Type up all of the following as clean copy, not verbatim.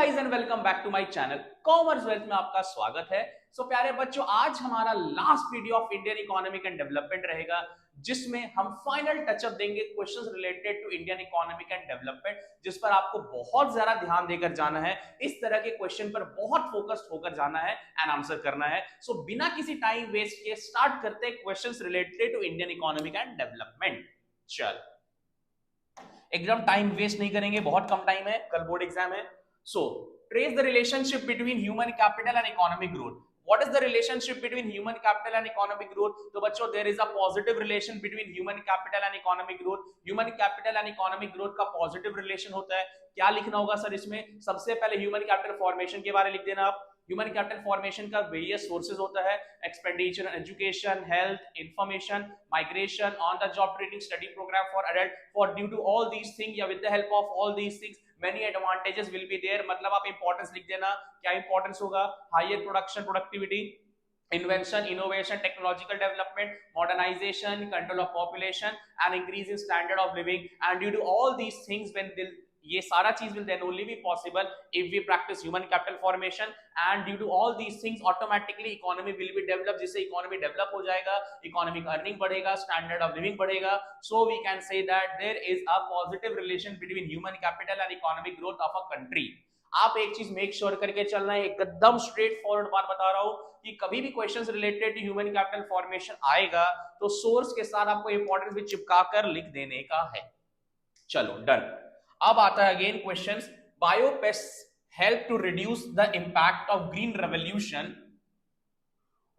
Guys and welcome back to my channel commerce wealth में आपका स्वागत है। प्यारे बच्चों, आज हमारा last video of Indian economic and development रहेगा, जिसमें हम फाइनल टचअप देंगे questions related to Indian economic and development, जिस पर आपको बहुत ज्यादा ध्यान देकर जाना है। इस तरह के क्वेश्चन पर बहुत फोकस्ड होकर जाना है एंड आंसर करना है। बिना किसी टाइम वेस्ट किए स्टार्ट करते हैं questions related to Indian economic and development. चल, एकदम टाइम वेस्ट नहीं करेंगे, बहुत कम टाइम है, कल बोर्ड एग्जाम है। So, trace the relationship between human capital and economic growth. What is the relationship between human capital and economic growth? तो बच्चों, there is a positive relation between human capital and economic growth. Human capital and economic growth का positive relation होता है। क्या लिखना होगा sir इसमें? सबसे पहले human capital formation के बारे में लिख देना आप। ह्यूमन कैपिटल फॉर्मेशन का वेरियस सोर्सेज होता है, expenditure, education, health, information, migration, on the job training, study programme for adult. For due to all these things या with the help of all these things many advantages will be there। मतलब आप importance लिख देना। क्या importance होगा? Higher production, productivity, invention, innovation, technological development, modernization, control of population and increase in standard of living। and due to all these things, when ये सारा चीज will then only be possible if we practice human capital formation, and due to all these things automatically economy will be developed। जिससे economy develop हो जाएगा, economic earning बढ़ेगा, standard of living बढ़ेगा। so we can say that there is a positive relation between human capital and economic growth of a country। आप एक चीज make sure करके चलना है, एकदम स्ट्रेट फॉरवर्ड बात बता रहा हूं कि कभी भी questions related to human capital formation आएगा तो सोर्स के साथ आपको इंपॉर्टेंस भी चिपका कर लिख देने का है। चलो डन। अब आता है again questions. Biopest help to reduce the impact of green revolution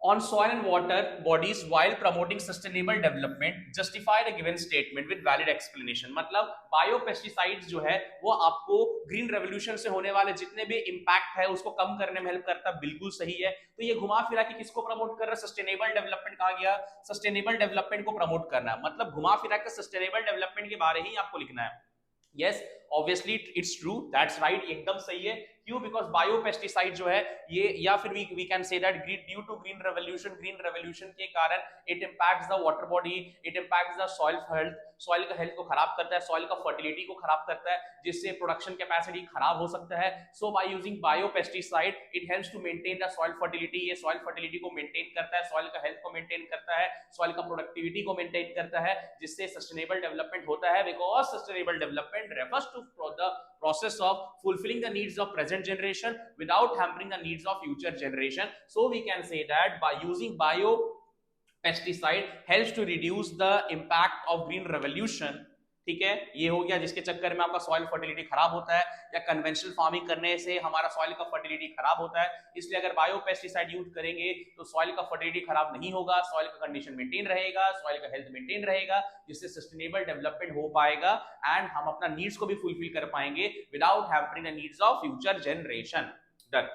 on soil and water bodies while promoting sustainable development, justify the given statement with valid explanation। मतलब बायोपेस्टिसाइड्स जो है वो आपको ग्रीन रेवोल्यूशन से होने वाले जितने भी इंपैक्ट है उसको कम करने में हेल्प करता है, बिल्कुल सही है। तो ये घुमा फिरा के किसको प्रमोट कर रहा है? Sustainable development. कहा गया सस्टेनेबल डेवलपमेंट को प्रमोट करना है, मतलब घुमा फिरा के सस्टेनेबल डेवलपमेंट के बारे ही आपको लिखना है। Yes, obviously it's true, that's right, एकदम सही है। क्यों? बिकॉज बायोपेस्टिसाइड जो है ये, या फिर we can say that due to green revolution के कारण it impacts the water body, it impacts the soil health, soil का हेल्थ को खराब करता है, सॉइल का फर्टिलिटी को खराब करता है, जिससे प्रोडक्शन कैपेसिटी खराब हो सकता है। So by using biopesticide it helps to maintain the soil fertility. ये सॉइल फर्टिलिटी को मेंटेन करता है, सॉइल का हेल्थ को मेंटेन करता है, सॉइल का प्रोडक्टिविटी को मेंटेन करता है, जिससे सस्टेनेबल डेवलपमेंट होता है। Because sustainable development refers to the process of fulfilling the needs of present generation without hampering the needs of future generation। so we can say that by using biopesticide helps to reduce the impact of green revolution। ठीक है, ये हो गया जिसके चक्कर में आपका soil fertility खराब होता है, या कन्वेंशनल फार्मिंग करने से हमारा सॉइल का फर्टिलिटी खराब होता है। इसलिए अगर बायोपेस्टिसाइड यूज करेंगे तो सॉइल का फर्टिलिटी खराब नहीं होगा, सॉइल का कंडीशन मेंटेन रहेगा, सॉइल का हेल्थ मेंटेन रहेगा, जिससे सस्टेनेबल डेवलपमेंट हो पाएगा एंड हम अपना नीड्स को भी फुलफिल कर पाएंगे without hampering the needs of future generation. Done.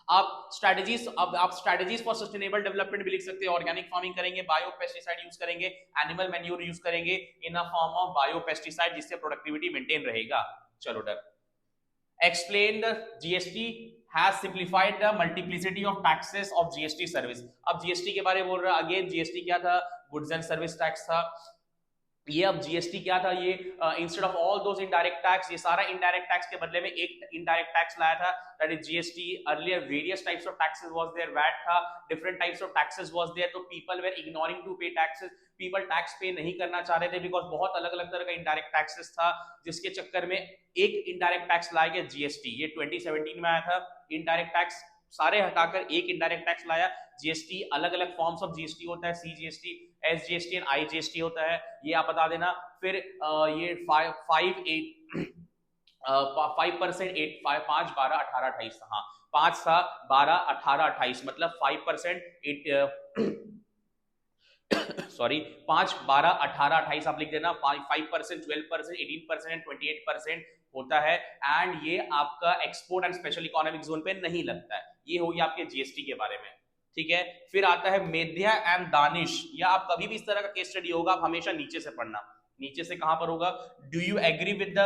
आप स्ट्रेटजीज फॉर सस्टेनेबल डेवलपमेंट भी लिख सकते हैं। ऑर्गेनिक फार्मिंग करेंगे, बायोपेस्टिसाइड यूज करेंगे, एनिमल मैन्योर यूज करेंगे इन अ फॉर्म ऑफ बायोपेस्टिसाइड, जिससे प्रोडक्टिविटी मेंटेन रहेगा। चलो done. Explain the GST has simplified the multiplicity of taxes of GST service। अब जीएसटी के बारे में बोल रहा है। अगेन जीएसटी क्या था? गुड्स एंड सर्विस टैक्स था। ये अब जीएसटी क्या था? ये instead of all those indirect tax, ये सारा इनडायरेक्ट टैक्स के बदले में एक इनडायरेक्ट टैक्स लाया था, that is GST. Earlier various types of taxes was there, VAT था, different types of taxes was there. तो people were ignoring to pay taxes, people tax pay नहीं करना चाह रहे थे बिकॉज बहुत अलग अलग तरह का इनडायरेक्ट टैक्सेस था, जिसके चक्कर में एक इनडायरेक्ट टैक्स लाया गया जीएसटी। ये 2017 में आया था। इनडायरेक्ट टैक्स सारे हटाकर एक इनडायरेक्ट टैक्स लाया जीएसटी। अलग अलग फॉर्म्स ऑफ जीएसटी होता है, सीजीएसटी, एसजीएसटी एंड आईजीएसटी होता है, ये आप बता देना। फिर ये 5%, 5, 12, 18, 28, हाँ 5 था, 12, 18, 28, मतलब 5%, सॉरी 5, 12, 18, 28 आप लिख देना। 5%, 12%, 18% एंड 28% होता है, एंड ये आपका export and special economic zone पे नहीं लगता है। ये हो गया आपके जीएसटी के बारे में। ठीक है, फिर आता है मेध्या एंड दानिश, या आप कभी भी इस तरह का केस स्टडी होगा आप हमेशा नीचे से पढ़ना। नीचे से कहां पर होगा? Do you agree with the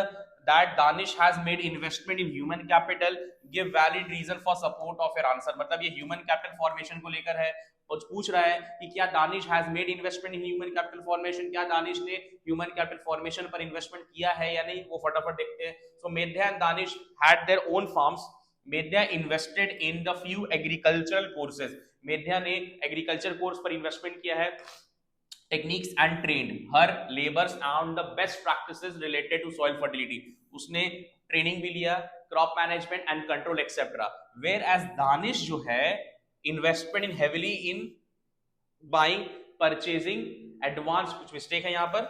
that Danish has made investment in human capital, give valid reason for support of your answer. मतलब ये ह्यूमन कैपिटल फॉर्मेशन को लेकर है, और पूछ रहा है कि क्या Danish has made investment in human capital formation, क्या दानिश ने ह्यूमन कैपिटल फॉर्मेशन पर इन्वेस्टमेंट किया है या नहीं, वो फटाफट देखते हैं। So Medha and Danish had their own farms. Medha invested in the few agricultural courses, Medha ने एग्रीकल्चर कोर्स पर इन्वेस्टमेंट किया है। Techniques and trained her labours on the best practices related to soil fertility, उसने ट्रेनिंग भी लिया, crop management and control etcetera. Whereas Danish जो है investment in heavily in buying purchasing advance, कुछ mistake है यहां पर,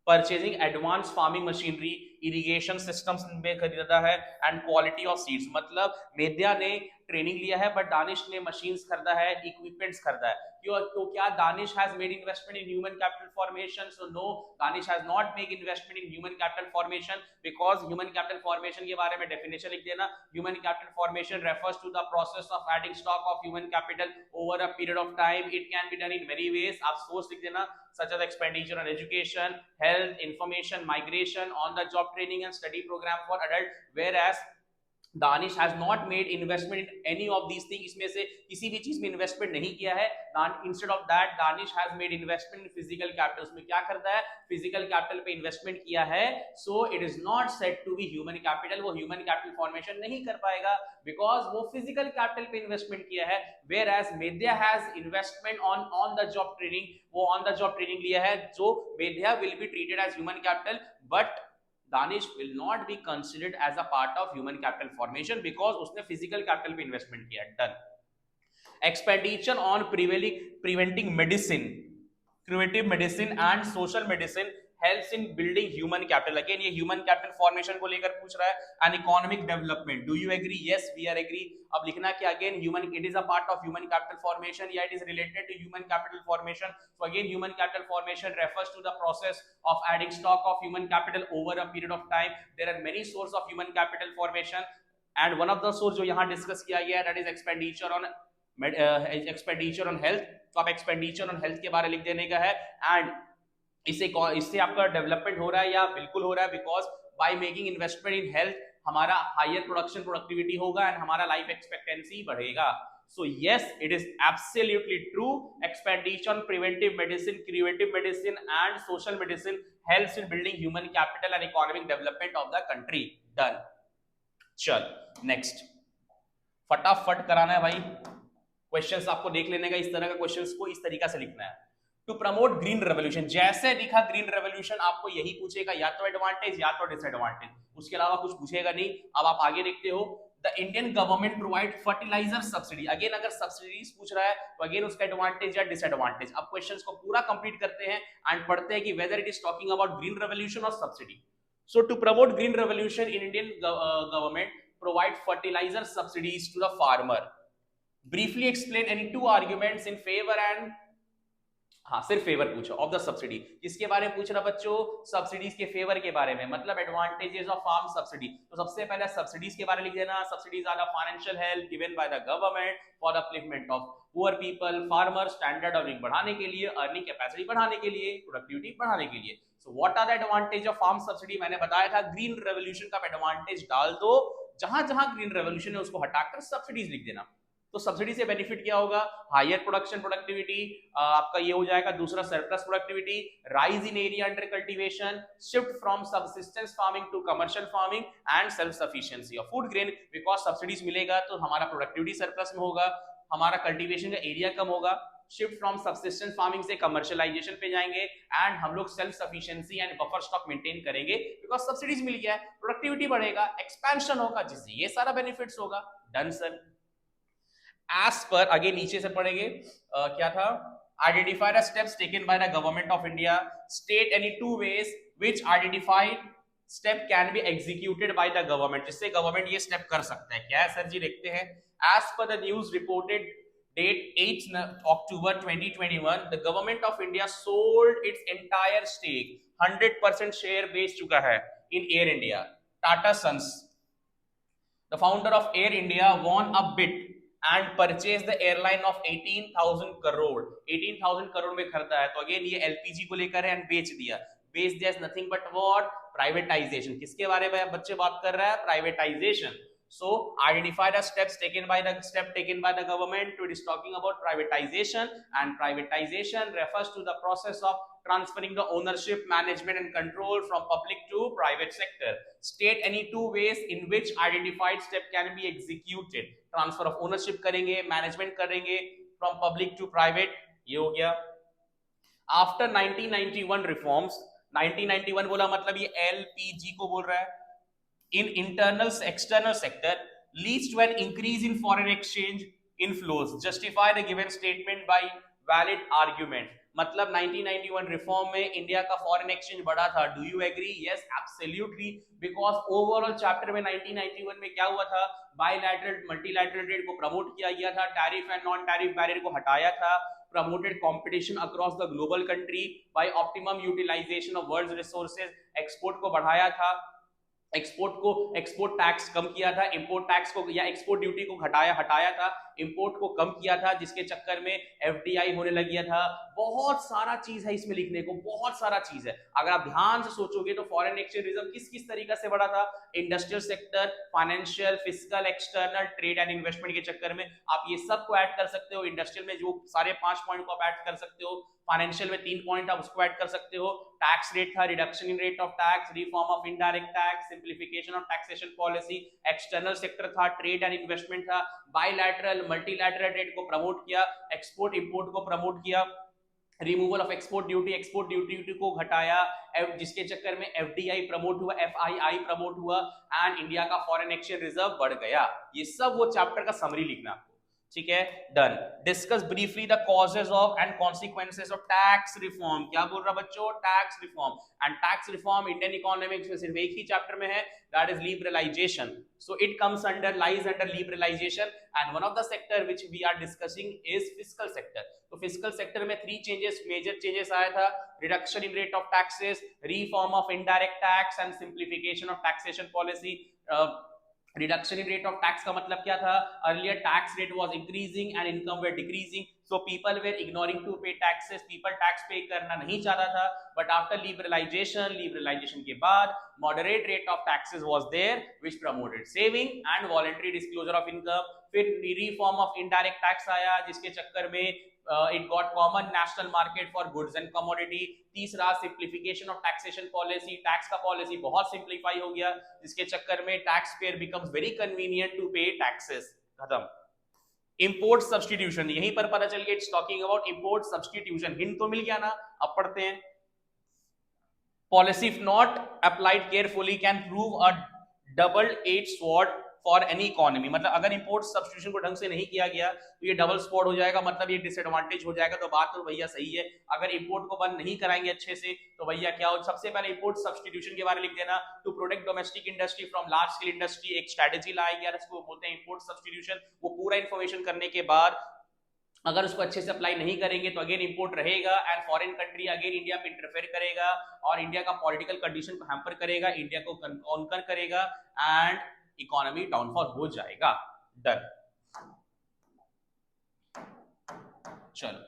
purchasing advance farming machinery, irrigation systems में खरीदा है एंड क्वालिटी ऑफ सीड्स। मतलब मेधा ने ट्रेनिंग लिया है बट दानिश ने मशीन्स खरीदा है, इक्विपमेंट्स खरीदा है। क्यों? तो क्या Danish has made investment in human capital formation? So no, Danish has not made investment in human capital formation because human capital formation के बारे में डेफिनेशन लिख देना। Human capital formation refers to the process of adding stock of human capital over a period of time. It can be done in many ways, आप source लिख देना, such as expenditure on education, health, information, migration, on the job training and study program for adult, whereas Danish has not made investment in any of these thing, इसमें से किसी भी चीज में investment नहीं किया है। Instead of that Danish has made investment in physical capital, उसमें क्या करता है, फिजिकल कैपिटल पे इन्वेस्टमेंट किया है। So it is not said to be human capital, वो ह्यूमन कैपिटल फॉर्मेशन नहीं कर पाएगा बिकॉज वो फिजिकल कैपिटल पे इन्वेस्टमेंट किया है। Whereas Medha has investment on the job training, वो ऑन द जॉब ट्रेनिंग लिया है, जो Medha will be treated as human capital but Danish will not be considered as a part of human capital formation because उसने physical capital पे investment किया। Done. Expenditure on preventing medicine, preventive medicine and social medicine helps in building human capital. Again ये human capital formation को लेकर पूछ रहा है, and economic development. Do you agree? Yes, we are agree. अब लिखना कि again human, it is a part of human capital formation, yeah, it is related to human capital formation. So again human capital formation refers to the process of adding stock of human capital over a period of time. There are many sources of human capital formation and one of the source जो यहाँ discuss किया गया है that is expenditure on health. तो आप expenditure on health के बारे लिख देने का है and इससे आपका डेवलपमेंट हो रहा है या बिल्कुल हो रहा है because by making investment in health हमारा हायर प्रोडक्शन प्रोडक्टिविटी होगा एंड हमारा लाइफ एक्सपेक्टेंसी बढ़ेगा। So yes, it is absolutely true. Expenditure on preventive medicine and social medicine helps in building human capital and economic development of the country. Done. चल next, फटाफट कराना है भाई, questions आपको देख लेने का, इस तरह का क्वेश्चंस को इस तरीका से लिखना है। टू प्रमोट ग्रीन रेवोल्यूशन, जैसे दिखा ग्रीन रेवोल्यूशन आपको यही पूछेगा, या तो एडवांटेज या तो डिसएडवांटेज, उसके अलावा कुछ पूछेगा नहीं। अब आप आगे देखते हो, the Indian government provide fertiliser subsidy. Again अगर सब्सिडीज पूछ रहा है तो अगेन उसका एडवांटेज या डिसएडवांटेज। अब क्वेश्चंस को पूरा कंप्लीट करते हैं एंड पढ़ते हैं कि whether it is talking about green revolution और subsidy. So to promote green revolution in Indian government provide fertilizer subsidies to the farmer. Briefly explain any two arguments in favour and, हाँ सिर्फ favour पूछो of the subsidy. किसके बारे में पूछ रहा बच्चों? सब्सिडीज के फेवर के बारे में, मतलब एडवांटेजेस ऑफ फार्म सब्सिडी। तो सबसे पहले सब्सिडीज के बारे में लिख देना। Subsidies are the financial help given by the government for the upliftment of poor people, farmer, standard of living बढ़ाने के लिए, अर्निंग कैपेसिटी बढ़ाने के लिए, प्रोडक्टिविटी बढ़ाने के लिए। So what are the advantage of farm subsidy? मैंने बताया था ग्रीन रेवोल्यूशन का एडवांटेज डाल दो, जहां जहां ग्रीन रेवोल्यूशन है उसको हटाकर सब्सिडीज लिख देना। तो सब्सिडी से बेनिफिट क्या होगा? हायर प्रोडक्शन प्रोडक्टिविटी, आपका ये हो जाएगा। दूसरा surplus productivity, rise in area under cultivation, shift from subsistence farming to commercial farming and self sufficiency of food grain. Because subsidies मिलेगा तो हमारा प्रोडक्टिविटी सरप्लस में होगा, हमारा कल्टीवेशन का एरिया कम होगा, शिफ्ट फ्रॉम सबसिस्टेंस फार्मिंग से कमर्शियलाइजेशन पे जाएंगे एंड हम लोग self sufficiency and buffer stock maintain करेंगे बिकॉज सब्सिडीज मिल गया है, प्रोडक्टिविटी बढ़ेगा, एक्सपेंशन होगा, जिससे ये सारा बेनिफिट्स होगा। Done sir. एज पर, आगे नीचे से पढ़ेंगे, क्या था? Identify the steps taken by the government of India, state any two ways which identified step can be executed by the government, जिससे गवर्नमेंट ये स्टेप कर सकता है। क्या है सर जी? देखते हैं। As per the news reported date 8 October 2021, the government of India sold its entire stake, 100% share बेच चुका है in Air India. Tata Sons, the founder of Air India, won a bid and purchase the airline of 18,000 crore। 18,000 crore में खरीदा है। तो again ये LPG को लेकर है एंड बेच दिया। बेच दिया is nothing but what? Privatisation. किसके बारे में बच्चे बात कर रहा है? Privatisation. So identify the steps taken by the government. It is talking about privatization, and privatization refers to the process of transferring the ownership, management and control from public to private sector. State any two ways in which identified step can be executed. Transfer of ownership करेंगे, management करेंगे from public to private, ये हो गया. After 1991 reforms, 1991 बोला मतलब ये LPG को बोल रहा है. In internal external sector leads to an increase in foreign exchange inflows. Justify the given statement by valid argument. मतलब 1991 रिफॉर्म में इंडिया का फॉरेन एक्सचेंज बढ़ा था. Do you agree? Yes absolutely, because overall chapter में 1991 में क्या हुआ था, बायलैटरल मल्टीलैटरल ट्रेड को प्रमोट किया गया था, tariff and non tariff barrier को हटाया था, promoted competition across the global country by optimum utilization of world's resources, export को बढ़ाया था, एक्सपोर्ट टैक्स कम किया था, इंपोर्ट टैक्स को या एक्सपोर्ट ड्यूटी को हटाया था, इंपोर्ट को कम किया था, जिसके चक्कर में एफडीआई होने लग गया था. बहुत सारा चीज है इसमें लिखने को, बहुत सारा चीज है. अगर आप ध्यान से सोचोगे तो फॉरेन एक्सचेंज रिजर्व किस तरीके से बढ़ा था. Industrial sector, financial, physical, external, trade and investment के चक्कर में. आप ये सब को ऐड कर सकते हो. इंडस्ट्रियल में जो सारे 5 पॉइंट को आप ऐड कर सकते हो, फाइनेंशियल में 3 पॉइंट आप उसको ऐड कर सकते हो. टैक्स रेट था, reduction in rate of tax, reform of indirect tax, simplification of taxation policy. External sector था, ट्रेड एंड इन्वेस्टमेंट था, बायलैटरल मल्टीलैटरल ट्रेड को प्रमोट किया, एक्सपोर्ट इंपोर्ट को प्रमोट किया, रिमूवल ऑफ एक्सपोर्ट ड्यूटी को घटाया, जिसके चक्कर में एफडीआई प्रमोट हुआ, एफआईआई प्रमोट हुआ एंड इंडिया का फॉरेन एक्सचेंज रिजर्व बढ़ गया. ये सब वो चैप्टर का समरी लिखना आपको. ठीक है, done. Discuss briefly the causes of and consequences of tax reform. क्या बोल रहा बच्चों? Tax reform. And tax reform Indian economics में सिर्फ एक ही चैप्टर में है, that is liberalisation. So it comes under, lies under liberalisation, and one of the sector which we are discussing is fiscal sector. तो फिस्कल सेक्टर में 3 changes, major changes आया था. Reduction in rate of taxes, reform of indirect tax and simplification of taxation policy. Reduction in rate of tax का मतलब क्या था? Earlier tax rate was increasing and income were decreasing, so people were ignoring to pay taxes. People tax pay करना नहीं चाहता था. But after liberalisation के बाद moderate rate of taxes was there which promoted saving and voluntary disclosure of income. फिर reform of indirect tax आया, जिसके चक्कर में it got common national market for goods and commodity. तीसरा simplification of taxation policy. Tax का policy बहुत simplify हो गया, जिसके चक्कर में tax payer becomes very convenient to pay taxes. खत्म. इंपोर्ट सब्स्टिट्यूशन, यहीं पर पता चल गया, it's talking about import substitution. Hint तो मिल गया ना, अब पढ़ते हैं. Policy if not applied carefully can prove a double-edged sword for any economy. मतलब अगर इंपोर्ट सब्स्टिट्यूशन को ढंग से नहीं किया गया तो ये डबल स्पॉट हो जाएगा, मतलब ये डिसएडवांटेज हो जाएगा. तो बात तो भैया सही है. अगर इंपोर्ट को बंद नहीं कराएंगे अच्छे से तो भैया क्या हो. सबसे पहले इंपोर्ट सब्स्टिट्यूशन के बारे में लिख देना. To protect domestic industry from large scale industry, एक स्ट्रेटेजी लाया गया, इसको बोलते हैं इंपोर्ट सब्स्टिट्यूशन. वो पूरा इन्फॉर्मेशन करने के बाद अगर उसको अच्छे से अप्लाई नहीं करेंगे तो अगेन इंपोर्ट रहेगा and foreign country again India पे इंटरफेयर करेगा और इंडिया का पॉलिटिकल कंडीशन को हैम्पर करेगा, इंडिया को कॉन्कर करेगा एंड इकोनॉमी डाउनफॉल हो जाएगा. डन. चलो.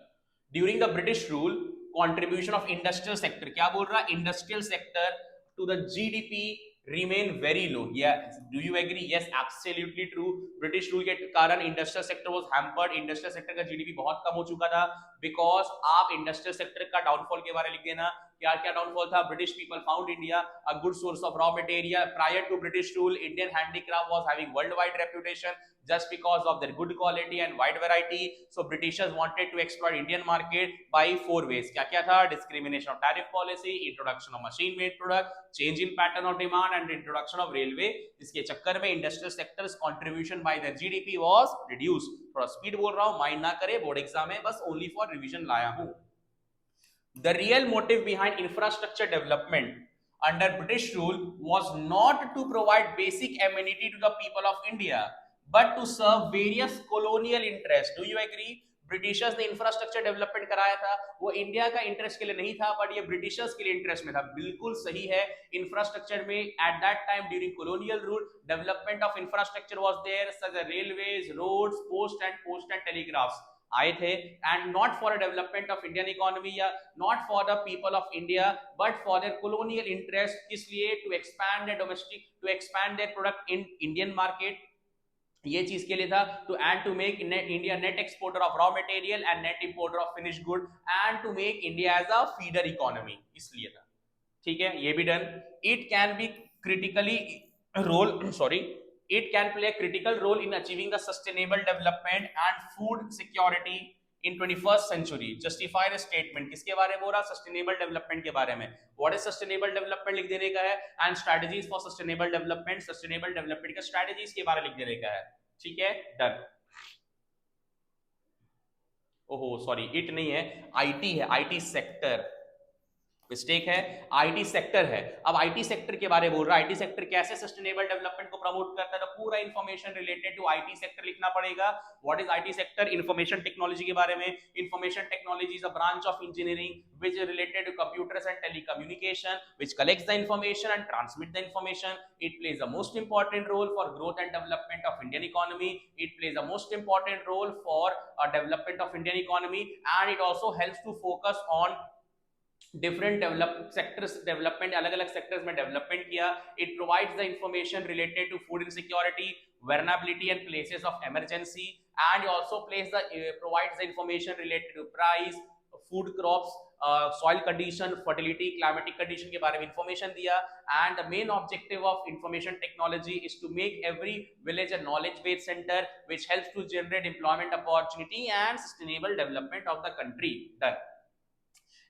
During the British rule contribution of industrial sector, क्या बोल रहा है? Industrial sector to the GDP remain very low. Yeah, do you agree? Yes, absolutely true. British rule के कारण industrial sector was hampered. Industrial sector का GDP बहुत कम हो चुका था. बिकॉज आप इंडस्ट्रियल सेक्टर का डाउनफॉल के बारे में लिख देना. क्या क्या डाउनफॉल था? British people found India a good source of raw material. Prior to British rule Indian handicraft was having world wide reputation just because of their good quality and wide variety. So Britishers wanted to exploit Indian market by 4 ways. क्या क्या था? Discrimination of tariff policy, introduction of machine made product, change in pattern of demand and introduction of railway. इसके चक्कर में industrial sector's contribution by their GDP was reduced. थोड़ा speed बोल रहा हूँ, माइंड ना करे, बोर्ड एग्जाम है, बस only for revision लाया हूँ. The real motive behind infrastructure development under British rule was not to provide basic amenity to the people of India, but to serve various colonial interests. Do you agree? Britishers ने infrastructure development कराया था, वो India का interest के लिए नहीं था, but ये ब्रिटिशर्स के लिए इंटरेस्ट में था. बिल्कुल सही है. इंफ्रास्ट्रक्चर में at that time during colonial rule development of infrastructure was there, such as railways, roads, post and telegraphs आए थे. And not for development of Indian economy या not for the people of India but for their colonial interest. किस लिए? To expand their domestic, to expand their product in Indian market. ये चीज के लिए था to make India net exporter of raw material and net importer of finish good and to make India as a feeder economy, इसलिए था। ठीक है, ये भी done. It can be critically role sorry it can play a critical role in achieving the sustainable development and food security in 21st century. Justify the statement, किसके बारे में बोल रहा? सस्टेनेबल डेवलपमेंट के बारे में। व्हाट इज सस्टेनेबल डेवलपमेंट लिख देने का है, and strategies for sustainable development, sustainable development का स्ट्रेटजीज के बारे में लिख देने का है। ठीक है, डन। ओहो सॉरी, इट नहीं है, आईटी है, आईटी सेक्टर, मिस्टेक है, आईटी सेक्टर है। अब आईटी सेक्टर के बारे में बोल रहा है, आईटी सेक्टर कैसे सस्टेनेबल डेवलपमेंट को प्रमोट करता है, तो पूरा information related to IT sector लिखना पड़ेगा। What is IT sector? Information technology के बारे में। Information technology is a branch of engineering which is related to computers and telecommunication, which collects the information and transmit the information. It plays a most important role for growth and development of Indian economy. It plays a most important role for development of Indian economy, and it also helps to focus on different develop sectors, development, अलग अलग sectors में development किया। It provides the information related to food insecurity, vulnerability and places of emergency, and also provides the information related to price, food crops, soil condition, fertility, climatic condition के बारे में information दिया। and the main objective of information technology is to make every village a knowledge based center which helps to generate employment opportunity and sustainable development of the country। done।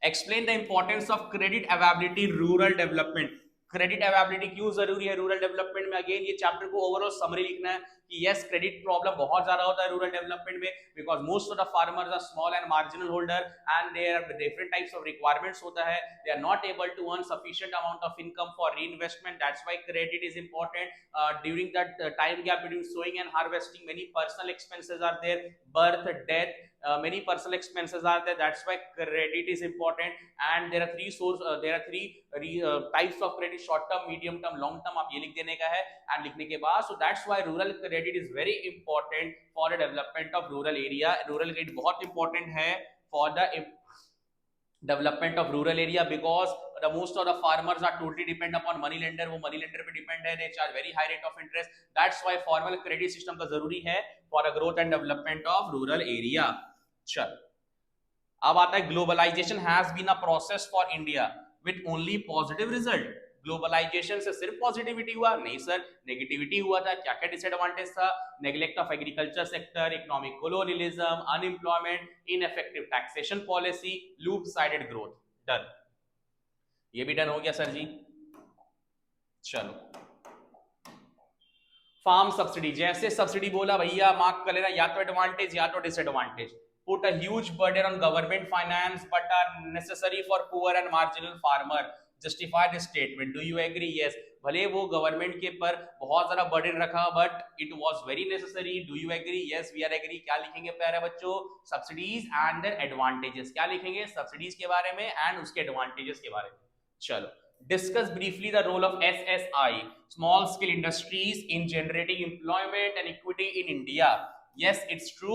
Explain the importance of credit availability rural development. Credit availability क्यों जरूरी है rural development में? Again ये chapter को overall summary लिखना है कि yes, credit problem बहुत ज्यादा होता है रूरल डेवलपमेंट में, because most of the farmers are small and marginal holder and there different types of requirements होता है, they are not able to earn sufficient amount of income for reinvestment. That's why credit is important. During that time gap between sowing and harvesting many personal expenses are there, birth, death, many personal expenses are there. That's why credit is important, and there are three types of credit: short term, medium term, long term। आप ये लिख देने का है, and लिखने के बाद so that's why rural credit is very important for the development of rural area। rural credit बहुत important है for the development of rural area, because the most of the farmers are totally depend upon money lender, वो money lender पे depend है, they charge very high rate of interest। that's why formal credit system का जरूरी है for a growth and development of rural area। चल, अब आता है globalisation has been a process for India with only positive result. Globalisation से सिर्फ positivity हुआ? नहीं सर, नेगेटिविटी हुआ था। क्या क्या डिसएडवांटेज था? Neglect of agriculture sector, economic colonialism, unemployment, ineffective taxation policy, lopsided growth. Done, ये भी डन हो गया सर जी। चलो, फार्म सब्सिडी, जैसे सब्सिडी बोला भैया मार्क कर लेना, या तो एडवांटेज या तो disadvantage. put a huge burden on government finance but are necessary for poor and marginal farmer। justify the statement, do you agree? yes, भले वो गवर्नमेंट के पर बहुत ज्यादा बर्डन रखा but it was very necessary. Do you agree? Yes, we are agree. क्या लिखेंगे प्यारे बच्चों? Subsidies and their advantages. क्या लिखेंगे? सब्सिडीज के बारे में एंड उसके एडवांटेजेस के बारे में। चलो, discuss briefly the role of SSI, small scale industries, in generating employment and equity in India। yes, it's true,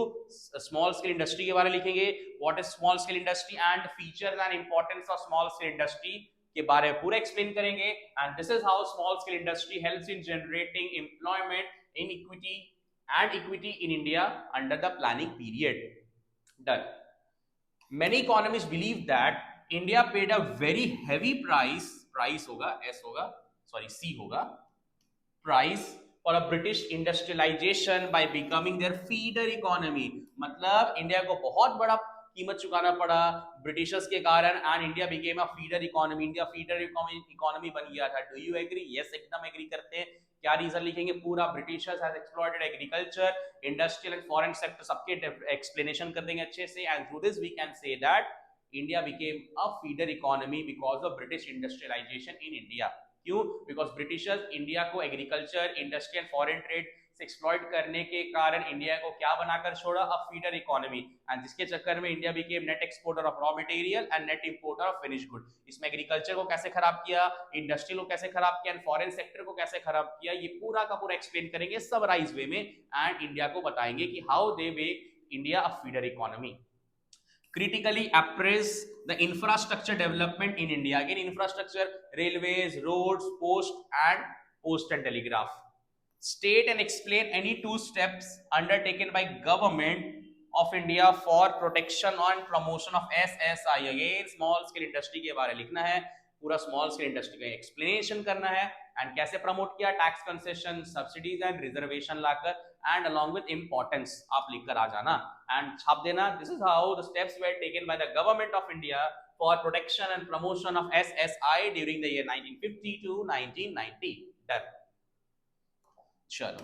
small scale industry के बारे में लिखेंगे। what is small scale industry and features and importance of small scale industry के बारे में पूरा explain करेंगे। and this is how small scale industry helps in generating employment in equity in India under the planning period। done। many economists believe that India paid a very heavy price होगा, S होगा, sorry C होगा, price for a British industrialization by becoming their feeder economy। मतलब India को बहुत बड़ा कीमत चुकाना पड़ा ब्रिटिशर्स के कारण, and India became a feeder economy. India feeder economy बन गया था। Do you agree? यस, एकदम एग्री करते हैं। क्या रीजन लिखेंगे? पूरा Britishers has exploited agriculture, industrial and foreign sector, सबके एक्सप्लेनेशन कर देंगे अच्छे से। And through this we can say that India became a feeder economy because of British industrialization in India। क्यों? Because Britishers इंडिया को agriculture, industry and foreign trade से exploit करने के कारण इंडिया को क्या बनाकर छोड़ा? अ फीडर इकोनॉमी। एंड जिसके चक्कर में India became net exporter of raw material and net importer of finish good. इसमें एग्रीकल्चर को कैसे खराब किया, इंडस्ट्री को कैसे खराब किया, एंड फॉरेन सेक्टर को कैसे खराब किया, ये पूरा का पूरा एक्सप्लेन करेंगे समराइज वे में, एंड इंडिया को बताएंगे कि how they make India a feeder economy. critically appraise the infrastructure development in India। again infrastructure, railways, roads, post and telegraph। State and explain any two steps undertaken by government of India for protection and promotion of SSI. Again small scale industry के बारे में लिखना है, पूरा small scale industry का explanation करना है and कैसे प्रमोट किया, tax concession, subsidies and reservation locker and along with importance आप लिखकर आ जाना एंड छाप देना. This is how the steps were taken by the government of India for protection and promotion of SSI during the year 1950 to 1990. Done. चलो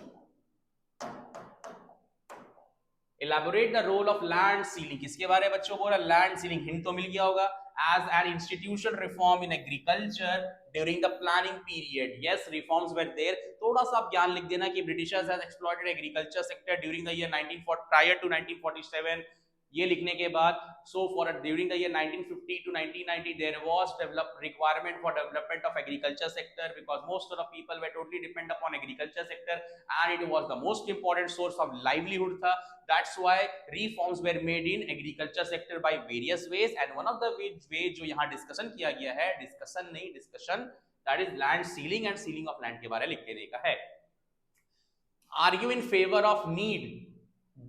elaborate the role of land ceiling. किसके बारे में बच्चों बोल रहा है? Land ceiling. हिंट तो मिल गया होगा. As an institutional reform in agriculture during the planning period. Yes, reforms were there. थोड़ा सा आप ज्ञान लिख देना कि Britishers has exploited agriculture sector during the year 1940 prior to 1947. ये लिखने के बाद so for during the year 1950 to 1990 there was develop requirement for development of agriculture sector because most of the people were totally dependent upon agriculture sector and it was the most important source of livelihood tha. That's why reforms were made in agriculture sector by various ways and one of the ways जो यहाँ discussion किया गया है, discussion नहीं discussion, that is land sealing and sealing of land के बारे में लिख देने का है. Argue in favor of need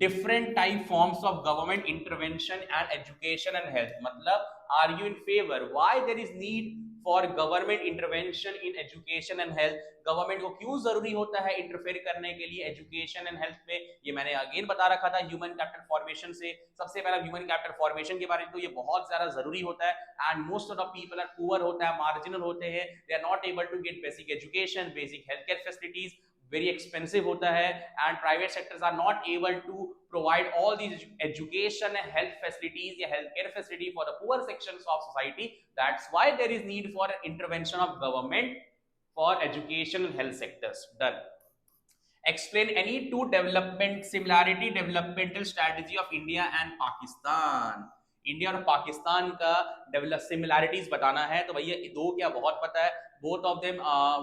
different type forms of government intervention and education and health. मतलब argue in favor why there is need for government intervention in education and health. Government को क्यों जरूरी होता है इंटरफेयर करने के लिए education and health पे, ये मैंने अगेन बता रखा था ह्यूमन कैपिटल फॉर्मेशन से. सबसे पहला ह्यूमन कैपिटल फॉर्मेशन के बारे में, तो ये बहुत ज्यादा जरूरी होता है and most of the people are poor होता है, मार्जिनल होते हैं, they are not able to get basic education, basic health care facilities, very expensive होता है and private sectors are not able to provide all these education and health facilities या healthcare facility for the poor sections of society. That's why there is need for intervention of government for education and health sectors. Done. Explain any two development similarity developmental strategy of India and Pakistan. India और पाकिस्तान का develop similarities बताना है. तो भैया दो क्या बहुत पता है. both of them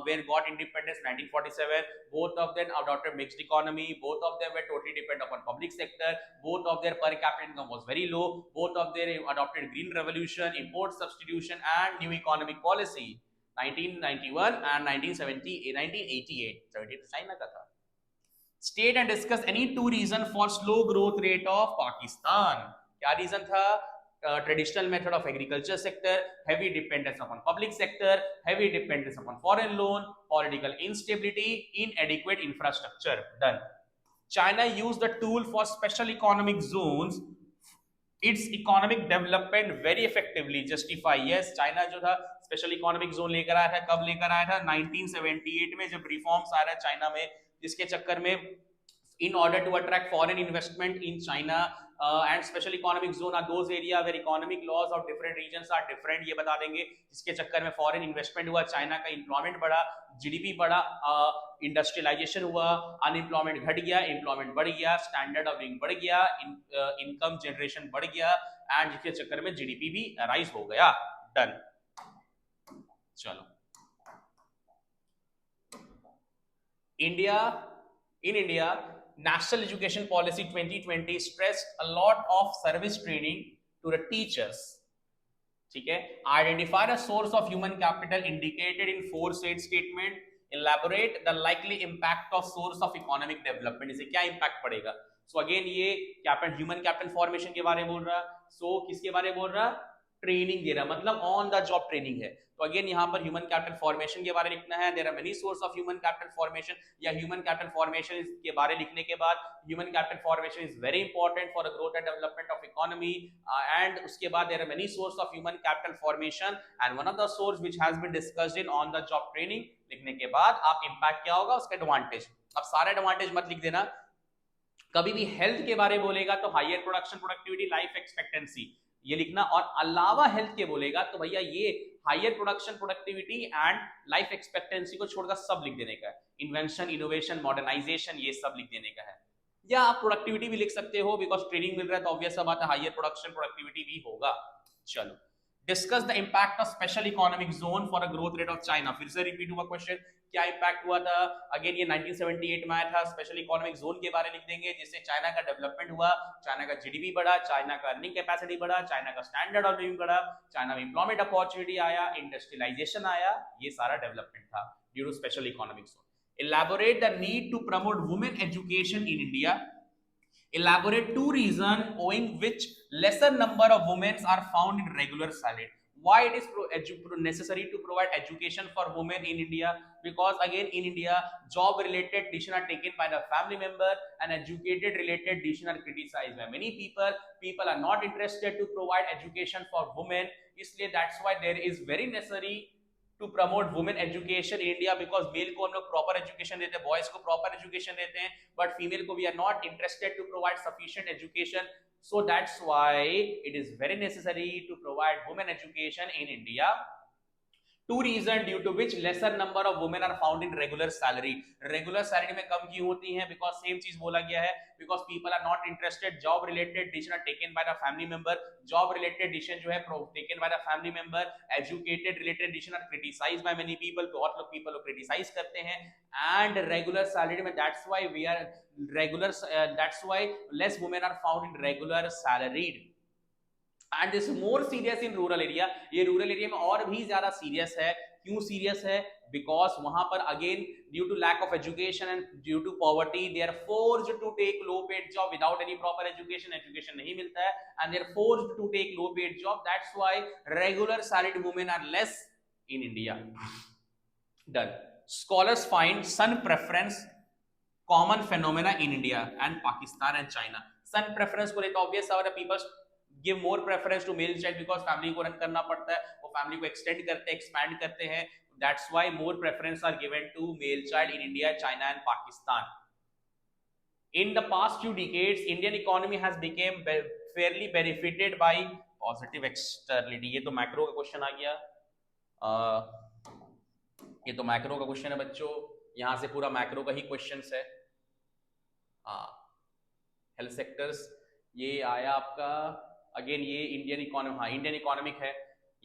were got independence 1947. both of them adopted mixed economy. both of them were totally dependent upon public sector. both of their per capita income was very low. both of them adopted green revolution, import substitution and new economic policy 1991 and 1988. 78 China का था. State and discuss any two reason for slow growth rate of Pakistan. क्या reason था? Traditional method of agriculture sector, heavy dependence upon public sector, heavy dependence upon foreign loan, political instability, इनएडिक्वेट infrastructure. Done. China use the tool for special economic zones it's economic development very effectively. Justify. Yes, China जो था special economic zone लेकर आया था. कब लेकर आया था? 1978 में, जब रिफॉर्म्स आ रहा है चाइना में, जिसके चक्कर में in order to attract foreign investment in China and special economic zone are those area where economic laws of different regions are different. ये बता देंगे. जिसके चक्कर में foreign investment हुआ, चाइना का employment बढ़ा, GDP बढ़ा, इंडस्ट्रियलाइजेशन हुआ, अनएम्प्लॉयमेंट घट गया, एम्प्लॉयमेंट बढ़ गया, स्टैंडर्ड ऑफ लिविंग बढ़ गया, इनकम जनरेशन बढ़ गया एंड जिसके चक्कर में GDP भी राइज हो गया. डन. चलो, in India National Education Policy 2020 stressed a lot of service training to the teachers. ठीक है. Identify the source of human capital indicated in 4 statement. Elaborate the likely impact of source of economic development. इसे क्या impact पड़ेगा? So again ये human capital formation के बारे में बोल रहा. So किसके बारे में बोल रहा? ट्रेनिंग दे रहा, मतलब ऑन द जॉब ट्रेनिंग है. तो अगेन यहाँ पर ह्यूमन कैपिटल फॉर्मेशन के बारे में लिखना है. There are many source of human capital formation, या ह्यूमन कैपिटल फॉर्मेशन के बारे में लिखने के बाद human capital formation is very important for the growth and development of economy. And उसके बाद there are many source of human capital formation and one of the source which has been discussed in on the job training. लिखने के बाद आप impact क्या होगा, उसका advantage. अब सारे एडवांटेज मत लिख देना. कभी भी हेल्थ के बारे में बोलेगा तो higher production, productivity, life expectancy ये लिखना, और अलावा हेल्थ के बोलेगा तो भैया ये higher production, productivity and life expectancy को छोड़कर सब लिख देने का है. इन्वेंशन, इनोवेशन, मॉडर्नाइजेशन ये सब लिख देने का है. या आप प्रोडक्टिविटी भी लिख सकते हो बिकॉज ट्रेनिंग मिल रहा है तो ऑब्वियस बात है हायर प्रोडक्शन, प्रोडक्टिविटी भी होगा. चलो, discuss the impact of special economic zone for a growth rate of China. फिर से रिपीट हुआ क्वेश्चन, क्या इंपैक्ट हुआ था? अगेन ये 1978 में आया था. स्पेशल इकोनॉमिक जोन के बारे में लिख देंगे, जिससे चाइना का डेवलपमेंट हुआ, चाइना का GDP बढ़ा, चाइना का अर्निंग कैपेसिटी बढ़ा, चाइना का स्टैंडर्ड ऑफ लिविंग बढ़ा, चाइना में एम्प्लॉयमेंट अपॉर्चुनिटी आया, इंडस्ट्रियलाइजेशन आया. ये सारा डेवलपमेंट था due to special economic zone. Elaborate the need to promote women education in India. Elaborate two reasons owing which lesser number of women are found in regular salary. Why it is necessary to provide education for women in India? Because again, in India, job related decisions are taken by the family member, and educated related decisions are criticized by many people. People are not interested to provide education for women. इसलिए that's why there is very necessary to promote women education in India, because male को हम लोग proper education देते हैं, boys को proper education देते हैं, but female को we are not interested to provide sufficient education. So that's why it is very necessary to provide women education in India. Two reasons due to which lesser number of women are found in regular salary. Regular salary में कम क्यों होती हैं? Because same चीज बोला गया है, because people are not interested. Job related decision are taken by the family member. Job related decision जो है taken by the family member. Educated related decision are criticized by many people. बहुत लोग people criticize करते हैं. And regular salary में that's why we are regular. That's why less women are found in regular salaried. And this more serious in rural area. ये rural area में और भी ज्यादा सीरियस है. क्यों सीरियस है? बिकॉज वहां पर again due to lack of education and due to poverty they are forced to take low paid job without any proper education. Education नहीं मिलता है and they are forced to take low paid job. That's why regular salaried women are less in India. Done. Scholars find son preference common phenomena in India and Pakistan and China. Son preference को लेकर obvious है, people give more preference to male child because family को run करना पड़ता है, वो family को extend करते हैं, expand करते हैं. That's why more preference are given to male child in India, China and Pakistan. In the past few decades, Indian economy has become fairly benefited by positive externality. ये तो macro का question आ गया. ये तो macro का question है बच्चों, यहां से पूरा मैक्रो का ही क्वेश्चंस है. हेल्थ सेक्टर्स ये आया आपका. अगेन ये इंडियन इकोनॉमी, हाँ इंडियन इकोनॉमिक है,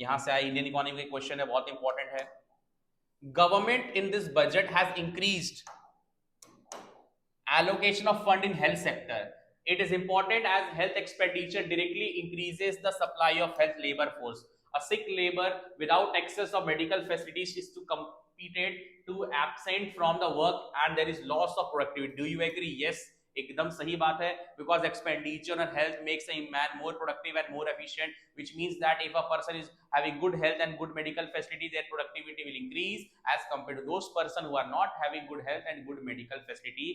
यहां से आया इंडियन इकोनॉमिक क्वेश्चन है, बहुत इंपॉर्टेंट है. Government in this budget has increased allocation of fund in health sector. It is important as health expenditure directly increases the supply of health labor force. A sick labor without access of medical facilities is to competed to absent from the work and there is loss of productivity. Do you agree? Yes, एकदम सही बात है. Because expenditure on health makes a man more productive and more efficient, which means that if a person is having good health and good medical facility, their productivity will increase as compared to those person who are not having good health and good medical facility,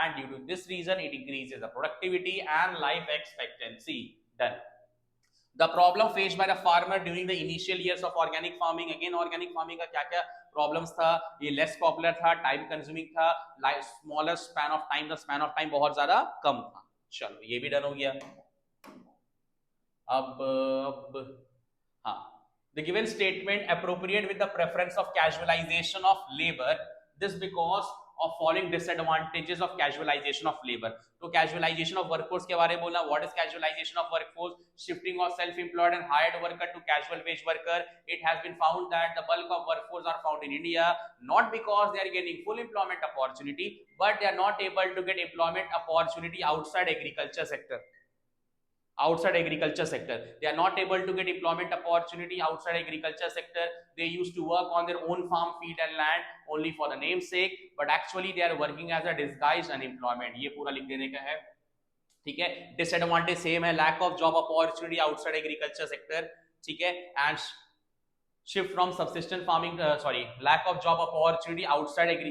and due to this reason it increases the productivity and life expectancy. Done. The problem faced by the farmer during the initial years of organic farming. Again organic farming का क्या क्या problems था? ये less popular था, time consuming था, smaller span of time, the span of time बहुत ज्यादा कम था. चलो ये भी डन हो गया. अब हाँ, the given statement appropriate with the preference of casualization of labor. This because of following disadvantages of casualization of labor. तो casualization of workforce के बारे में बोलना. What is casualization of workforce? Shifting of self-employed and hired worker to casual wage worker. It has been found that the bulk of workforce are found in India, not because they are getting full employment opportunity, but they are not able to get employment opportunity outside agriculture sector. Outside agriculture sector, they are not able to get employment opportunity outside agriculture sector. They used to work on their own farm, field and land only for the name's sake, but actually they are working as a disguised unemployment. ये पूरा लिख देने का है, ठीक है. Disadvantage same है, lack of job opportunity outside agriculture sector, ठीक है. And shift from subsistent farming, sorry, lack of job opportunity outside agri,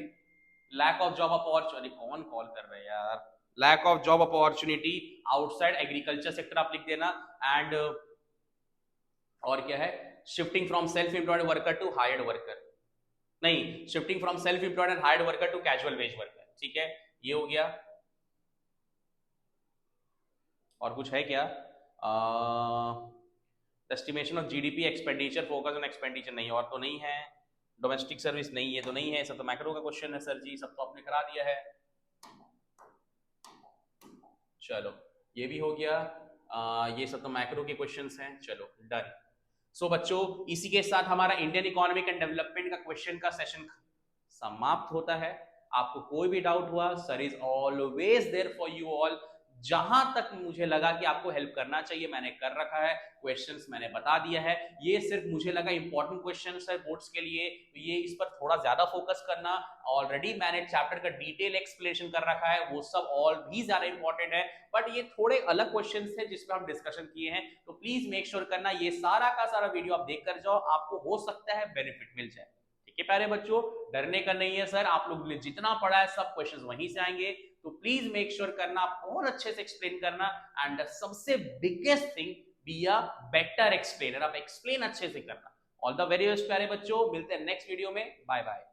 lack of job opportunity, कौन कॉल कर रहे हैं यार, lack of job opportunity outside agriculture sector आप लिख देना. एंड और क्या है, shifting from self employed worker to hired worker, नहीं, shifting from self employed and hired worker to casual veg worker, ठीक है. ये हो गया. और कुछ है क्या? Estimation of GDP expenditure, focus on expenditure, नहीं और तो नहीं है. डोमेस्टिक सर्विस नहीं, ये तो नहीं है. सब तो मैक्रो का क्वेश्चन है सर जी, सब तो आपने करा दिया है. चलो ये भी हो गया. ये सब तो मैक्रो के क्वेश्चंस हैं. चलो डन. सो बच्चों इसी के साथ हमारा इंडियन इकोनॉमिक एंड डेवलपमेंट का क्वेश्चन का सेशन समाप्त होता है. आपको कोई भी डाउट हुआ, sir is always there for you all. जहां तक मुझे लगा कि आपको हेल्प करना चाहिए मैंने कर रखा है, क्वेश्चंस मैंने बता दिया है। ये सिर्फ मुझे लगा इंपॉर्टेंट क्वेश्चंस है बोर्ड्स के लिए, ये इस पर थोड़ा ज्यादा फोकस करना। ऑलरेडी मैंने चैप्टर का डिटेल एक्सप्लेनेशन कर रखा है, वो सब और भी ज्यादा इंपॉर्टेंट है, बट ये थोड़े अलग क्वेश्चंस थे जिसमें हम डिस्कशन किए हैं। तो प्लीज मेक श्योर करना ये सारा का सारा वीडियो आप देख कर जाओ, आपको हो सकता है बेनिफिट मिल जाए। ठीक है प्यारे बच्चों, डरने का नहीं है सर, आप लोगों ने जितना पढ़ा है सब क्वेश्चंस वहीं से आएंगे। तो प्लीज मेक श्योर करना, बहुत अच्छे से एक्सप्लेन करना, एंड सबसे biggest thing, be a better explainer, आप एक्सप्लेन अच्छे से करना। ऑल द वेरी बेस्ट प्यारे बच्चों, मिलते हैं नेक्स्ट वीडियो में, बाय बाय।